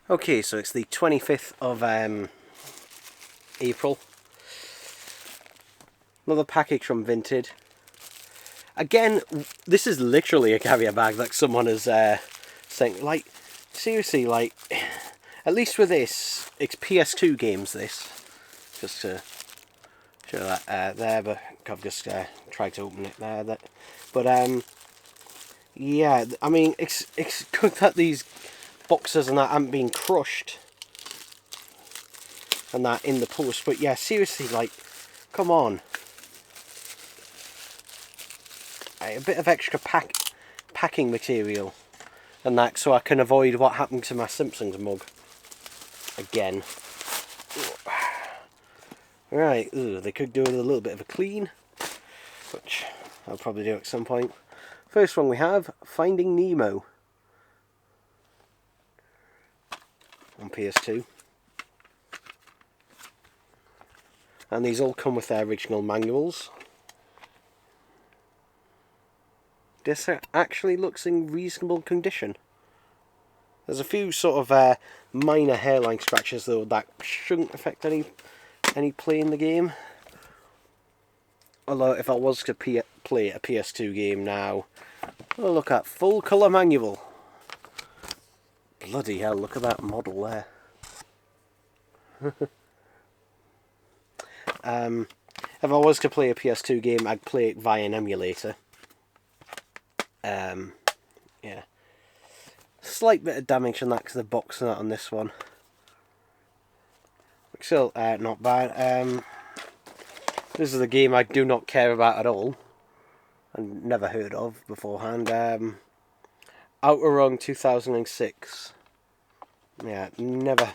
Okay, so it's the 25th of April. Another package from Vinted. Again, this is literally a carrier bag that someone has sent. Like, seriously, like, at least with this, it's PS2 games, this. Just to show that there, but I've just tried to open it there. But, yeah, I mean, it's good that these boxes and that haven't been crushed and that in the post, but yeah, seriously, like, come on. A bit of extra packing material and that, so I can avoid what happened to my Simpsons mug again. Right, they could do with a little bit of a clean, which I'll probably do at some point. First one we have, Finding Nemo on PS2. And these all come with their original manuals. This actually looks in reasonable condition. There's a few sort of minor hairline scratches though that shouldn't affect any play in the game. Although if I was to play a PS2 game now, oh, look at full colour manual. Bloody hell, look at that model there. If I was to play a PS2 game, I'd play it via an emulator. Yeah. Slight bit of damage on that because the box not on this one. Still, not bad. This is a game I do not care about at all. I've never heard of beforehand. Outrun 2006. Yeah, never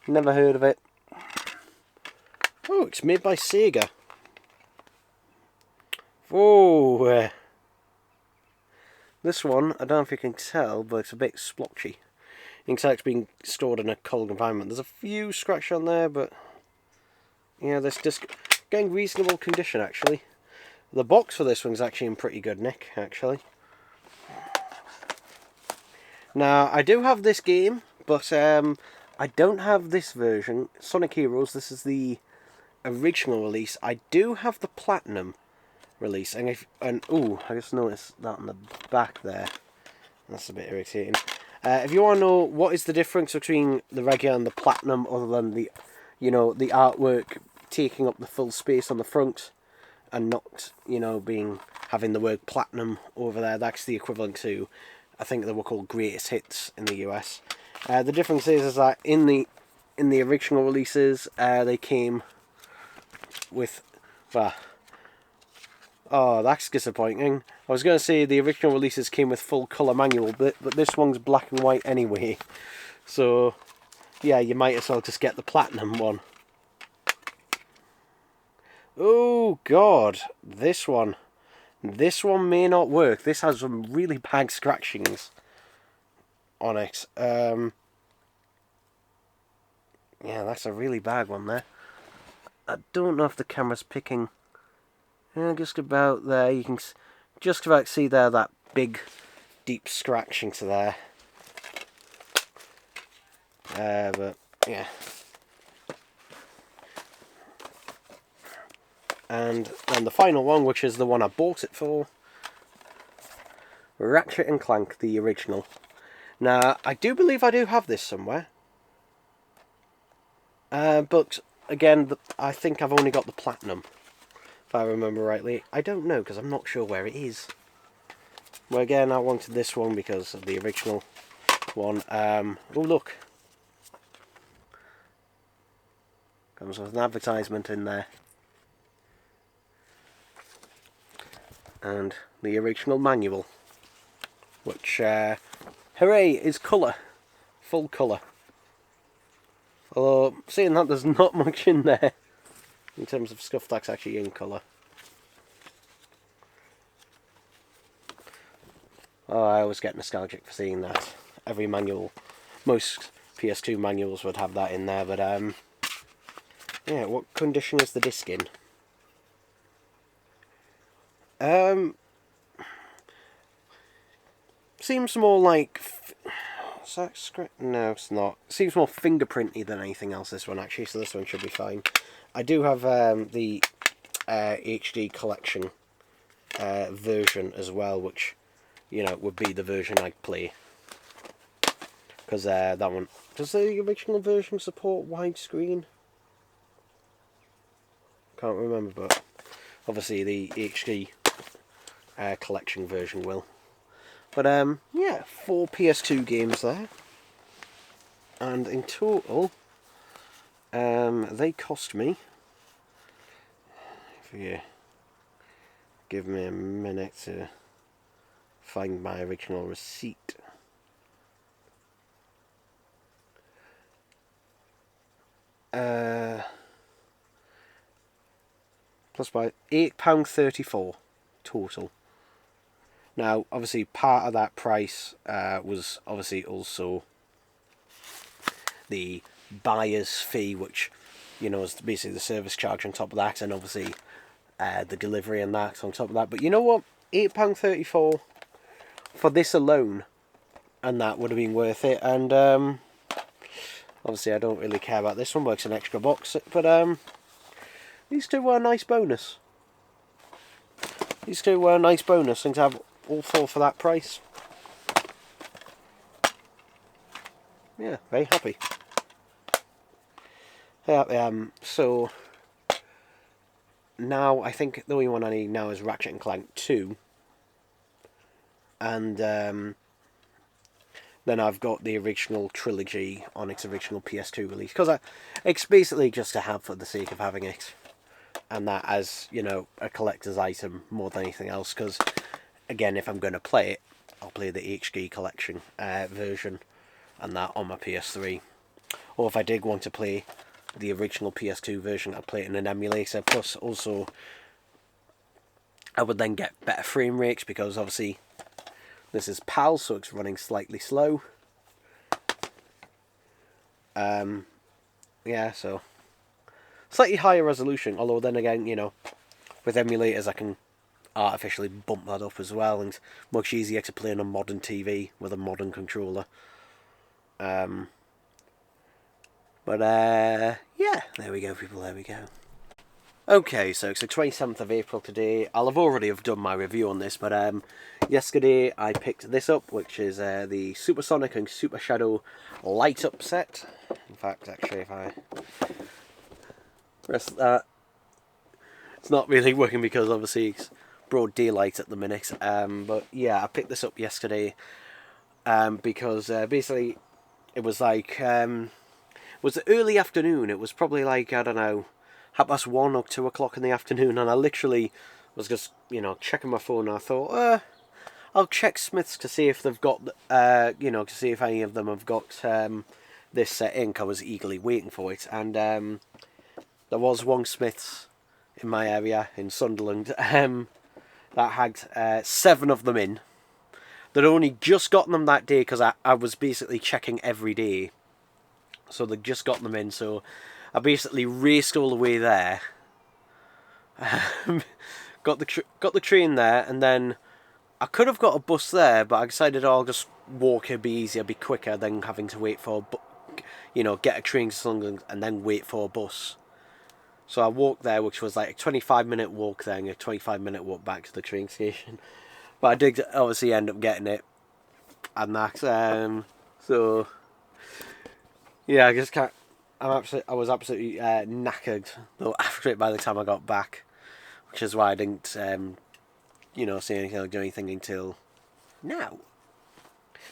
heard of it. Oh, it's made by Sega. Oh, this one, I don't know if you can tell, but it's a bit splotchy. You can tell it's being stored in a cold environment. There's a few scratches on there, but yeah, this disc getting reasonable condition actually. The box for this one's actually in pretty good nick, actually. Now, I do have this game, but I don't have this version. Sonic Heroes, this is the original release. I do have the Platinum release, and ooh, I just noticed that on the back there. That's a bit irritating. If you want to know what is the difference between the regular and the Platinum, other than the, you know, the artwork taking up the full space on the front, and not, you know, having the word Platinum over there, that's the equivalent to, I think they were called Greatest Hits in the US. The difference is that in the original releases, they came with, oh, that's disappointing. I was going to say the original releases came with full colour manual, but this one's black and white anyway. So, yeah, you might as well just get the Platinum one. Oh, God. This one may not work. This has some really bad scratchings on it. Yeah, that's a really bad one there. I don't know if the camera's picking. Yeah, just about there. You can just about see there that big, deep scratching to there. But yeah. And then the final one, which is the one I bought it for, Ratchet and Clank, the original. Now, I do believe I do have this somewhere. But again, I think I've only got the Platinum, if I remember rightly. I don't know, because I'm not sure where it is. Well, again, I wanted this one because of the original one. Oh, look. Comes with an advertisement in there. And the original manual. Which, hooray, is colour. Full colour. Although, seeing that there's not much in there in terms of stuff that's actually in colour. Oh, I always get nostalgic for seeing that. Every manual, most PS2 manuals would have that in there, but yeah, what condition is the disc in? Seems more like Is that script? No, it's not. It seems more fingerprinty than anything else, this one, actually, so this one should be fine. I do have the HD collection version as well, which, you know, would be the version I'd play. Because that one... Does the original version support widescreen? Can't remember, but obviously the HD collection version will. But yeah, 4 PS2 games there. And in total, they cost me... If you give me a minute to find my original receipt. Plus by £8.34 total. Now, obviously, part of that price was obviously also the buyer's fee, which, you know, is basically the service charge on top of that, and obviously the delivery and that on top of that. But you know what? £8.34 for this alone, and that would have been worth it. And obviously, I don't really care about this one, but it's an extra box. But these two were a nice bonus. These two were a nice bonus, and to have all 4 for that price. Yeah, very happy. Yeah, so now I think the only one I need now is Ratchet and Clank 2. And then I've got the original trilogy on its original PS2 release. Because it's basically just to have for the sake of having it. And that as, you know, a collector's item more than anything else. Because, again, if I'm going to play it, I'll play the HD collection version. And that on my PS3. Or if I did want to play the original PS2 version, I'd play it in an emulator. Plus, also, I would then get better frame rates. Because, obviously, this is PAL, so it's running slightly slow. Yeah, so slightly higher resolution, although then again, you know, with emulators I can artificially bump that up as well, and much easier to play on a modern TV with a modern controller. But yeah, there we go, people, there we go. Okay, so it's the 27th of April today. I'll have already have done my review on this, but yesterday I picked this up, which is the Supersonic and Super Shadow light up set. In fact, actually, if I press that, it's not really working because obviously it's broad daylight at the minute. But yeah, I picked this up yesterday because basically it was like it was early afternoon. It was probably like, I don't know, 1:30 or 2 o'clock in the afternoon, and I literally was just, you know, checking my phone, and I thought, I'll check Smith's to see if they've got, you know, to see if any of them have got this set in. I was eagerly waiting for it, and there was one Smith's in my area in Sunderland that had 7 of them in. They'd only just gotten them that day because I was basically checking every day, so they'd just got them in. So I basically raced all the way there, got the train there, and then I could have got a bus there, but I decided, I'll just walk, it'd be easier, be quicker than having to wait for, you know, get a train to Sunderland and then wait for a bus. So I walked there, which was like a 25-minute walk there and a 25-minute walk back to the train station. But I did obviously end up getting it, and that. So yeah, I just can't. I was absolutely knackered though after it by the time I got back, which is why I didn't, you know, see anything or do anything until now.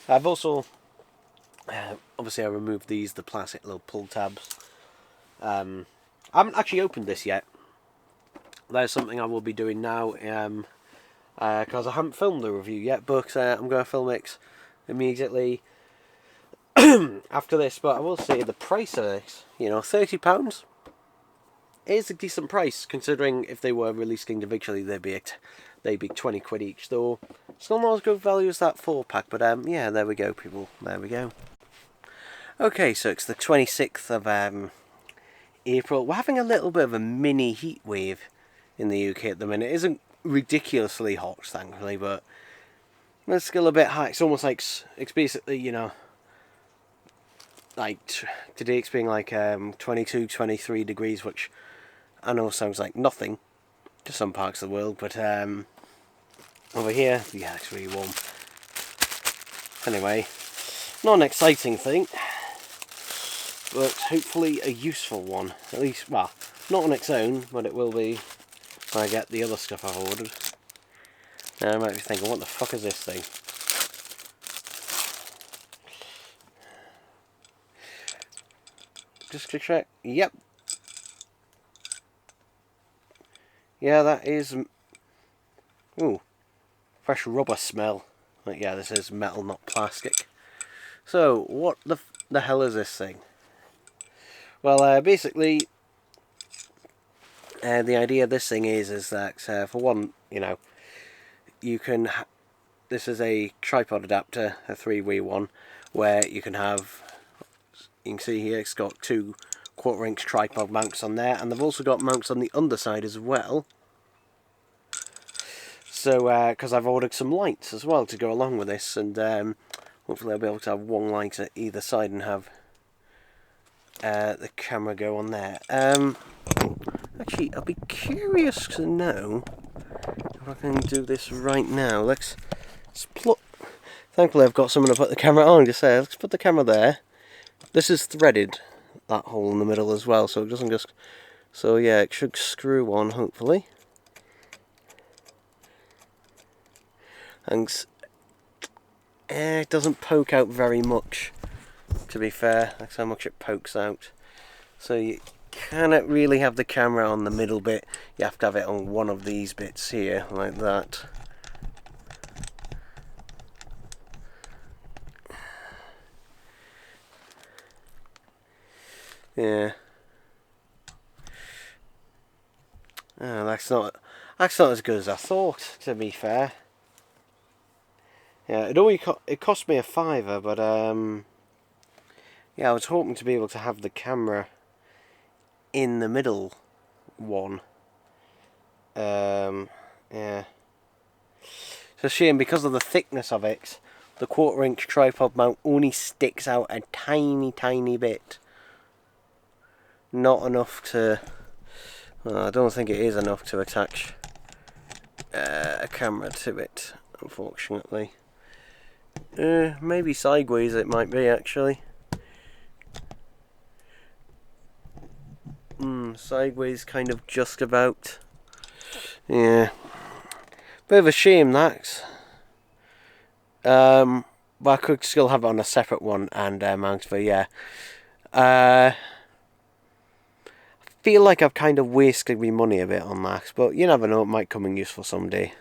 I've also, obviously, I removed the plastic little pull tabs. I haven't actually opened this yet. There's something I will be doing now, because I haven't filmed the review yet, but I'm going to film it immediately after this. But I will say the price of this, you know, £30 is a decent price, considering if they were released individually, they'd be 20 quid each, though still not as good value as that 4-pack. But yeah, there we go, people, there we go. Okay, so it's the 26th of April. We're having a little bit of a mini heat wave in the UK at the minute. It isn't ridiculously hot, thankfully, but it's still a bit hot. It's almost like it's basically, you know, like today it's being like 22, 23 degrees, which I know sounds like nothing to some parts of the world, but over here, yeah, it's really warm. Anyway, not an exciting thing, but hopefully a useful one. At least, well, not on its own, but it will be when I get the other stuff I've ordered. Now I might be thinking, what the fuck is this thing? Just to check. Yep. Yeah, that is... Ooh. Fresh rubber smell. But yeah, this is metal, not plastic. So, what the hell is this thing? Well, basically, the idea of this thing is that, for one, you know, you can... This is a tripod adapter, a 3-way one, where you can have... You can see here it's got 2 1/4-inch tripod mounts on there, and they've also got mounts on the underside as well. So, because I've ordered some lights as well to go along with this, and hopefully I'll be able to have one light at either side and have the camera go on there. Actually, I'll be curious to know if I can do this right now. Let's plug. Thankfully, I've got someone to put the camera on. Just say, let's put the camera there. This is threaded, that hole in the middle as well, so it doesn't just... So yeah, it should screw on, hopefully. And it doesn't poke out very much, to be fair. That's how much it pokes out. So you cannot really have the camera on the middle bit. You have to have it on one of these bits here, like that. Yeah. Oh, that's not as good as I thought, to be fair. Yeah, it cost me a £5, but yeah, I was hoping to be able to have the camera in the middle one. Yeah. It's a shame because of the thickness of it. The 1/4-inch tripod mount only sticks out a tiny bit. Not enough to... Well, I don't think it is enough to attach a camera to it, unfortunately. Maybe sideways it might be, actually. Sideways kind of just about. Yeah. Bit of a shame, that. But I could still have it on a separate one and mount, but yeah. I feel like I've kind of wasted my money a bit on that, but you never know, it might come in useful someday.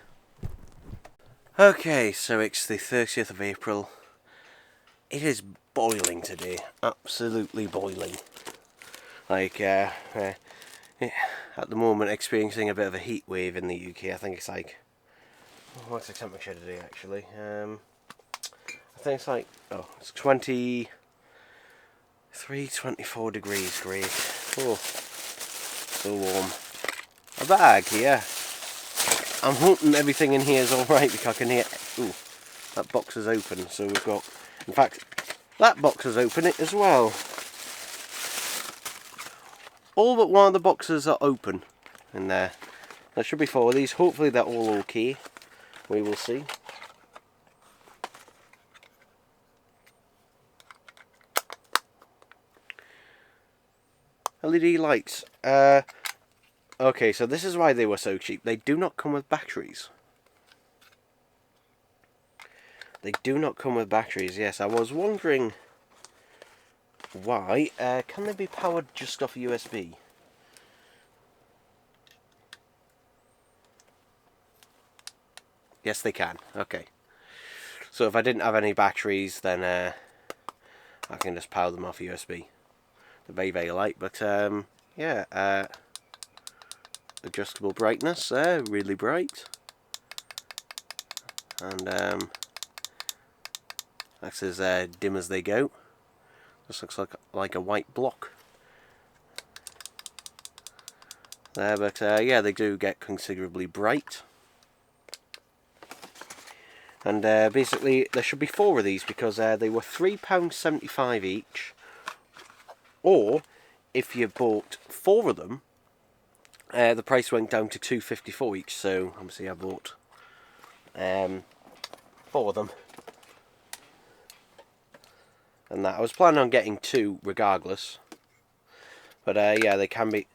Okay, so it's the 30th of April. It is boiling today, absolutely boiling. Like, at the moment experiencing a bit of a heat wave in the UK. I think it's like, what's the temperature today actually? I think it's like, oh, it's 24 degrees, great. Oh, so warm. A bag here. I'm hoping everything in here is alright because I can hear... Ooh, that box is open, so we've got... In fact, that box is open as well. All but one of the boxes are open in there. There should be 4 of these. Hopefully they're all okay. We will see. LED lights. Okay, so this is why they were so cheap. They do not come with batteries. They do not come with batteries, yes. I was wondering why. Can they be powered just off USB? Yes, they can. Okay. So if I didn't have any batteries, then I can just power them off USB. They're very, very light, but yeah. Adjustable brightness there, really bright. And that's as dim as they go. Just looks like a white block there, but yeah, they do get considerably bright. And basically there should be 4 of these because they were £3.75 each, Or if you bought 4 of them, the price went down to £2.54 each. So obviously I bought 4 of them, and that I was planning on getting 2 regardless. But yeah, they can be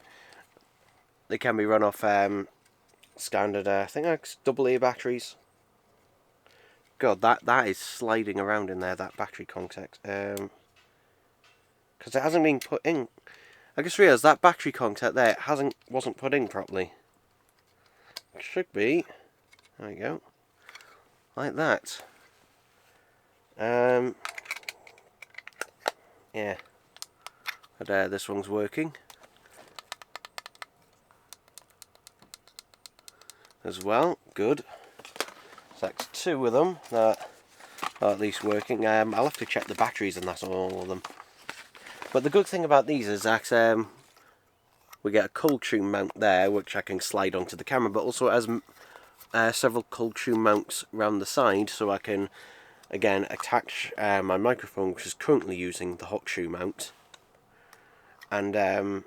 run off standard. I think that's AA batteries. God, that is sliding around in there. That battery contact, because it hasn't been put in. I just realised that battery contact there wasn't put in properly. It should be. There we go, like that. Yeah, but this one's working as well. Good. So that's 2 of them that are at least working. I'll have to check the batteries and that's all of them. But the good thing about these is that we get a cold tune mount there, which I can slide onto the camera, but also it has several cold tune mounts around the side, so I can again attach my microphone, which is currently using the hot shoe mount, and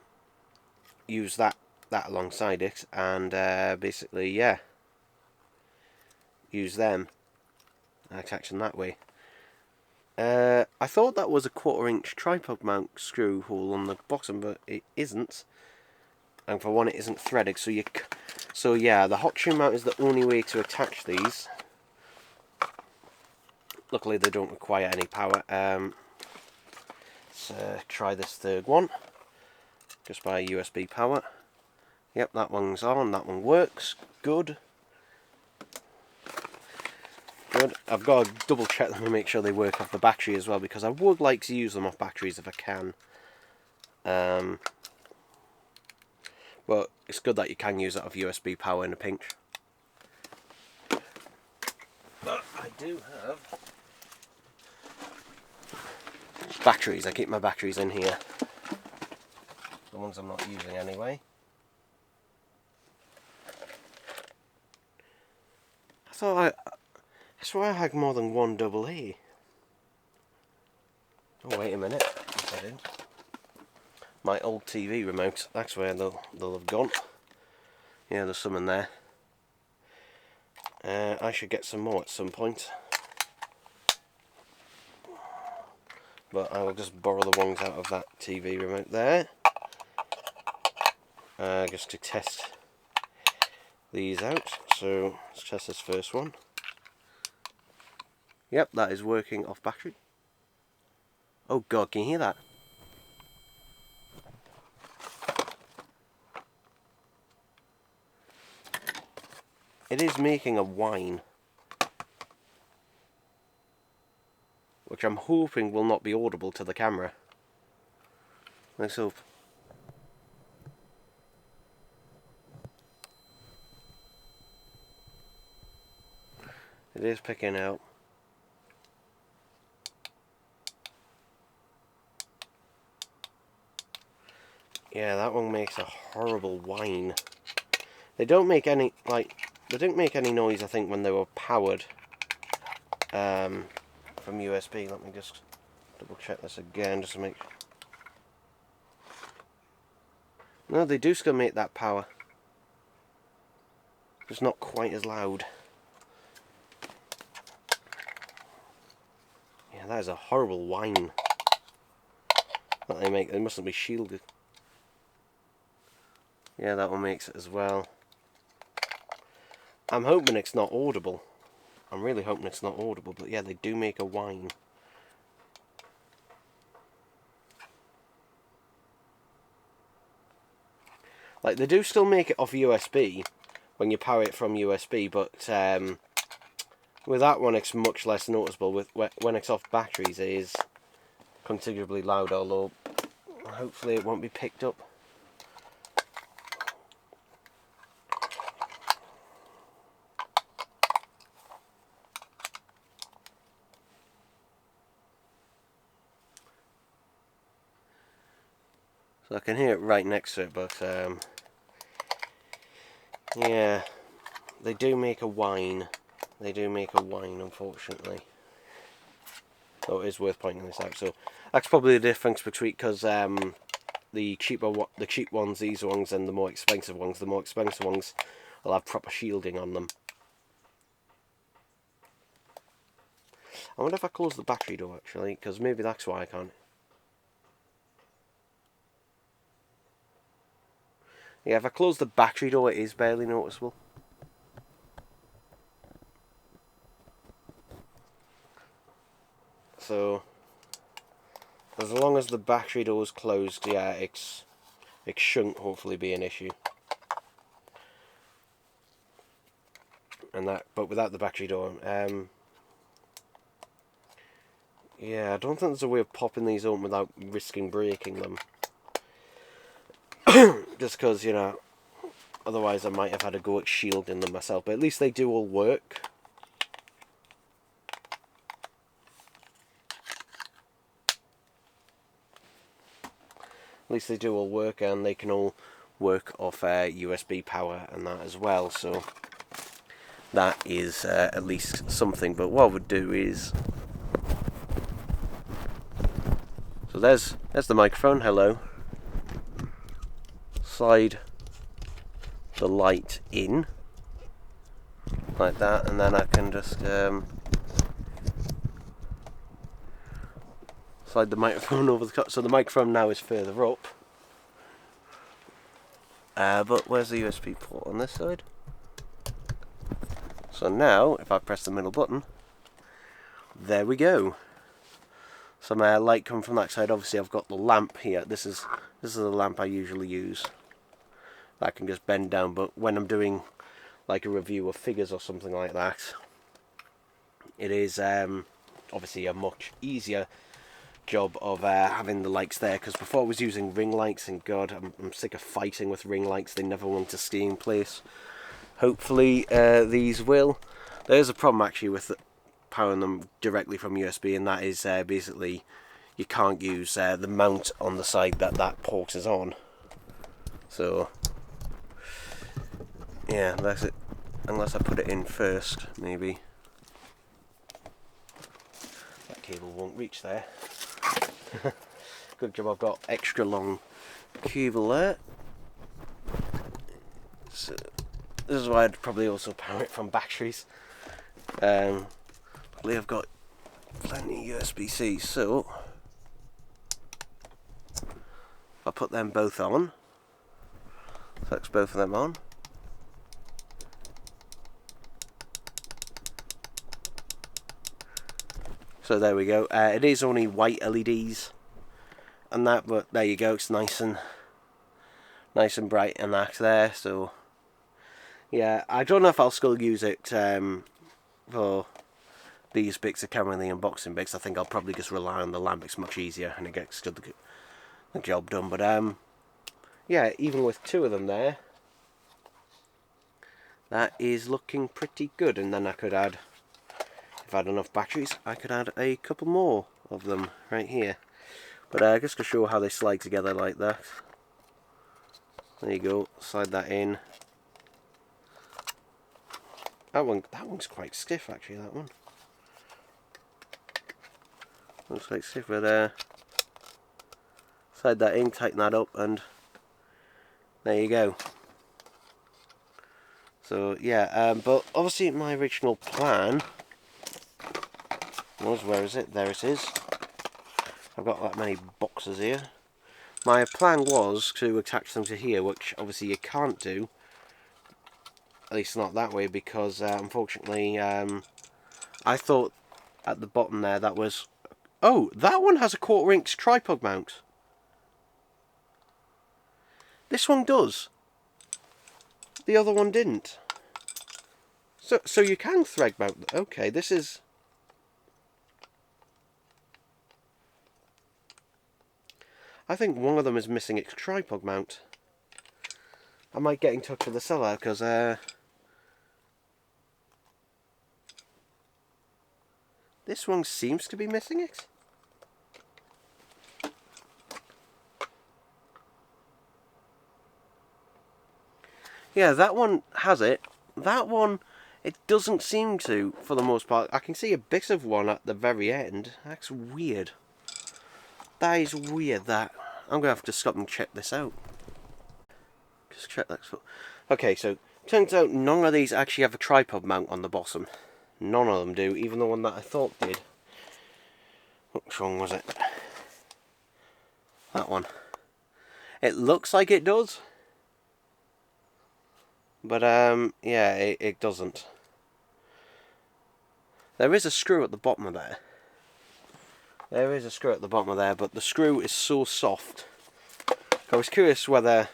use that alongside it, and basically, yeah, use them, attach them that way. I thought that was a 1/4" tripod mount screw hole on the bottom, but it isn't. And for one, it isn't threaded. So yeah, the hot shoe mount is the only way to attach these. Luckily, they don't require any power. Let's try this 3rd one, just by USB power. Yep, that one's on. That one works. Good. Good. I've got to double check them and make sure they work off the battery as well, because I would like to use them off batteries if I can. But it's good that you can use it off USB power in a pinch. But I do have batteries. I keep my batteries in here. The ones I'm not using anyway. I swear I had more than 1 AA. Oh, wait a minute. Yes, I did. My old TV remote. That's where they'll have gone. Yeah, there's some in there. I should get some more at some point. But I will just borrow the ones out of that TV remote there. Just to test these out. So let's test this first one. Yep, that is working off battery. Oh God, can you hear that? It is making a whine, which I'm hoping will not be audible to the camera. Let's hope. It is picking out. Yeah, that one makes a horrible whine. They don't make any noise, I think, when they were powered from USB. Let me just double check this again just to make sure. No, they do still make that power. Just not quite as loud. Yeah, that is a horrible whine that they make. They mustn't be shielded. Yeah, that one makes it as well. I'm hoping it's not audible. I'm really hoping it's not audible, but yeah, they do make a whine. Like, they do still make it off USB when you power it from USB, but with that one it's much less noticeable. When it's off batteries, it is considerably loud, although hopefully it won't be picked up. So I can hear it right next to it, but yeah, they do make a whine. They do make a whine, unfortunately. So it is worth pointing this out. So that's probably the difference between, because the cheap ones, these ones, and the more expensive ones. The more expensive ones will have proper shielding on them. I wonder if I close the battery door actually, because maybe that's why I can't. Yeah, if I close the battery door, it is barely noticeable. So, as long as the battery door is closed, yeah, it shouldn't hopefully be an issue. And that, but without the battery door, yeah, I don't think there's a way of popping these open without risking breaking them. Just because, you know, otherwise I might have had a go at shielding them myself. But at least they do all work. At least they do all work, and they can all work off USB power and that as well. So that is at least something. But what I would do is, so there's the microphone. Hello. Slide the light in like that, and then I can just slide the microphone over the top. So the microphone now is further up. But where's the USB port on this side? So now, if I press the middle button, there we go. Some light coming from that side. Obviously, I've got the lamp here. This is the lamp I usually use. That can just bend down. But when I'm doing like a review of figures or something like that, it is obviously a much easier job of having the lights there, because before I was using ring lights, and God, I'm sick of fighting with ring lights. They never want to stay in place. Hopefully these will. There's a problem actually with powering them directly from USB, and that is basically you can't use the mount on the side that port is on. So yeah, that's it. Unless I put it in first, maybe. That cable won't reach there. Good job I've got extra long cable there. So this is why I'd probably also power it from batteries. Luckily I've got plenty of USB-C, so if I put them both on, flex both of them on, so there we go. It is only white LEDs and that, but there you go, it's nice and bright and that there. So yeah, I don't know if I'll still use it for these bits of camera and the unboxing bits. I think I'll probably just rely on the lamp. It's much easier and it gets the job done. But yeah, even with two of them there, that is looking pretty good. And then I could add, if I had enough batteries, I could add a couple more of them right here. But just to show how they slide together like that. There you go, slide that in. That one's quite stiff actually, that one. Looks like stiff, but slide that in, tighten that up, and there you go. So yeah, but obviously my original plan was, where is it? There it is. I've got that many boxes here. My plan was to attach them to here, which obviously you can't do. At least not that way, because unfortunately I thought at the bottom there that was... Oh, that one has a 1/4 inch tripod mount. This one does. The other one didn't. So you can thread mount. Okay, this is... I think one of them is missing its tripod mount. I might get in touch with the seller, because this one seems to be missing it. Yeah, that one has it. That one it doesn't seem to, for the most part. I can see a bit of one at the very end. That's weird. That is weird, that. I'm going to have to stop and check this out. Just check that. Okay, so turns out none of these actually have a tripod mount on the bottom. None of them do, even the one that I thought did. Which one was it? That one. It looks like it does. But, yeah, it doesn't. There is a screw at the bottom of there. There is a screw at the bottom of there, but the screw is so soft. I was curious whether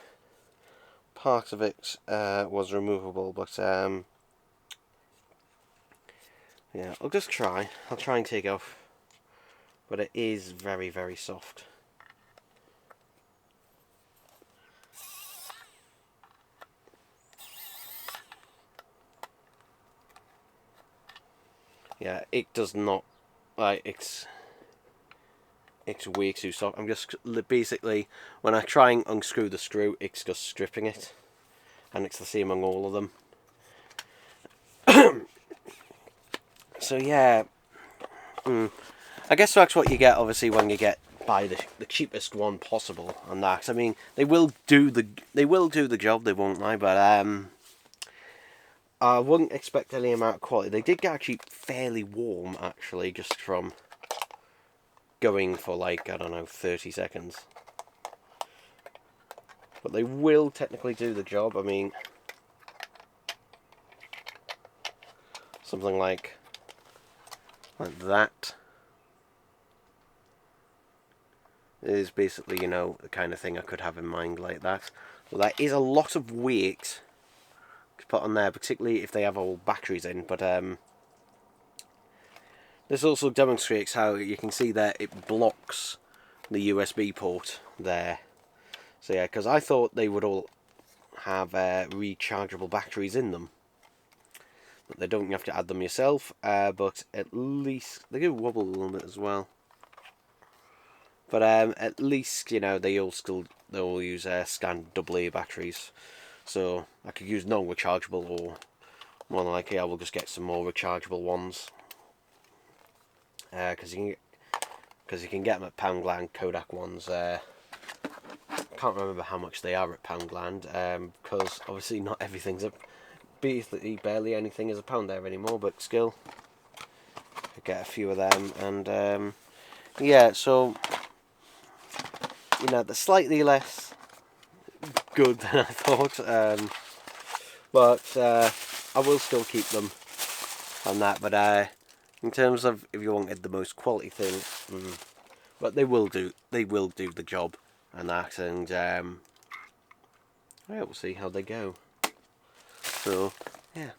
part of it was removable, but yeah, I'll just try. I'll try and take it off. But it is very, very soft. Yeah, it does not, like, it's way too soft. I'm just basically, when I try and unscrew the screw, it's just stripping it, and it's the same on all of them. So yeah, I guess that's what you get, obviously, when you buy the cheapest one possible on that. I mean, they will do the job, they won't lie, but I wouldn't expect any amount of quality. They did get actually fairly warm, actually, just from going for, like, I don't know, 30 seconds. But they will technically do the job. I mean, something like that is basically, you know, the kind of thing I could have in mind like that. Well, that is a lot of weight to put on there, particularly if they have all batteries in, but this also demonstrates how you can see that it blocks the USB port there. So yeah, because I thought they would all have rechargeable batteries in them, but they don't. You have to add them yourself, but at least they do wobble a little bit as well. But at least, you know, they all use standard AA batteries, so I could use non-rechargeable, or more than likely I will just get some more rechargeable ones. Because you can get them at Poundland. Kodak ones. I can't remember how much they are at Poundland, because obviously not everything's basically barely anything is a pound there anymore. But still, I get a few of them, and yeah. So you know, they're slightly less good than I thought, but I will still keep them on that. But in terms of if you wanted the most quality thing, but they will do the job and that, and yeah, we'll see how they go. So yeah.